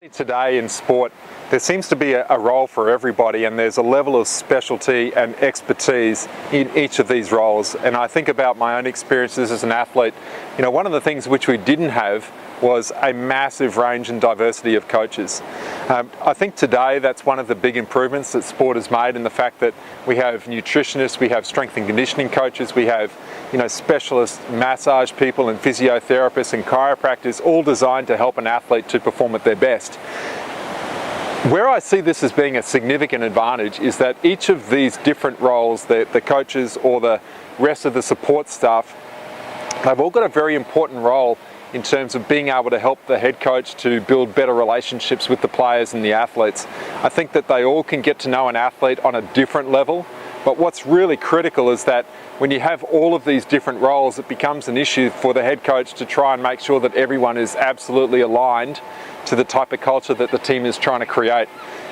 Today in sport, there seems to be a role for everybody, and there's a level of specialty and expertise in each of these roles. And I think about my own experiences as an athlete. You know, one of the things which we didn't have was a massive range and diversity of coaches. I think today that's one of the big improvements that sport has made, in the fact that we have nutritionists, we have strength and conditioning coaches, we have specialist massage people and physiotherapists and chiropractors, all designed to help an athlete to perform at their best. Where I see this as being a significant advantage is that each of these different roles, the coaches or the rest of the support staff, they've all got a very important role in terms of being able to help the head coach to build better relationships with the players and the athletes. I think that they all can get to know an athlete on a different level, but what's really critical is that when you have all of these different roles, it becomes an issue for the head coach to try and make sure that everyone is absolutely aligned to the type of culture that the team is trying to create.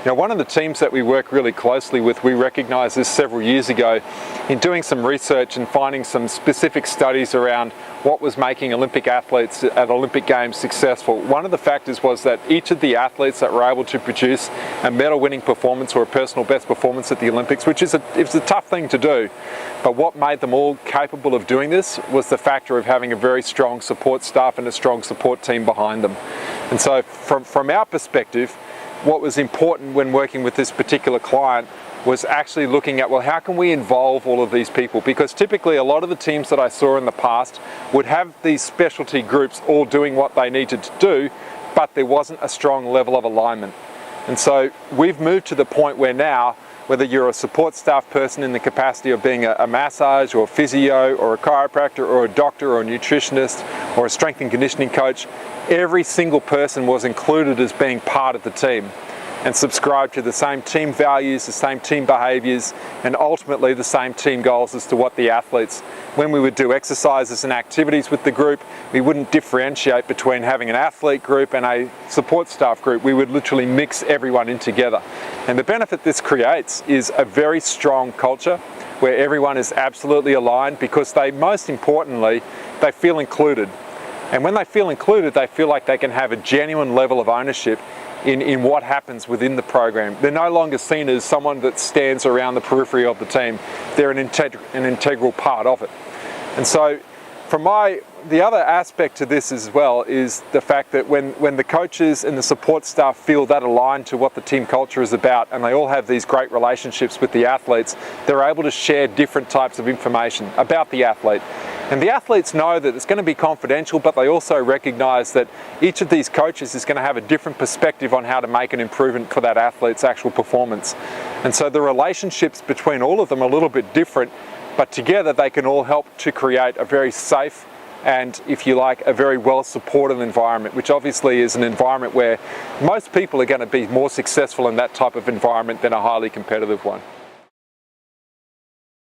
One of the teams that we work really closely with, we recognized this several years ago in doing some research and finding some specific studies around what was making Olympic athletes at Olympic Games successful. One of the factors was that each of the athletes that were able to produce a medal-winning performance or a personal best performance at the Olympics, which is a tough thing to do, but what made them all capable of doing this was the factor of having a very strong support staff and a strong support team behind them. And so from our perspective, what was important when working with this particular client was actually looking at, well, how can we involve all of these people? Because typically a lot of the teams that I saw in the past would have these specialty groups all doing what they needed to do, but there wasn't a strong level of alignment. And so we've moved to the point where now, whether you're a support staff person in the capacity of being a massage or a physio or a chiropractor or a doctor or a nutritionist or a strength and conditioning coach, every single person was included as being part of the team and subscribed to the same team values, the same team behaviours, and ultimately the same team goals as to what the athletes. When we would do exercises and activities with the group, we wouldn't differentiate between having an athlete group and a support staff group. We would literally mix everyone in together. And the benefit this creates is a very strong culture where everyone is absolutely aligned, because most importantly, they feel included. And when they feel included, they feel like they can have a genuine level of ownership in what happens within the program. They're no longer seen as someone that stands around the periphery of the team. They're an integral part of it. And so the other aspect to this as well is the fact that when the coaches and the support staff feel that aligned to what the team culture is about, and they all have these great relationships with the athletes, they're able to share different types of information about the athlete. And the athletes know that it's going to be confidential, but they also recognize that each of these coaches is going to have a different perspective on how to make an improvement for that athlete's actual performance. And so the relationships between all of them are a little bit different, but together they can all help to create a very safe and, if you like, a very well supported environment, which obviously is an environment where most people are going to be more successful in that type of environment than a highly competitive one.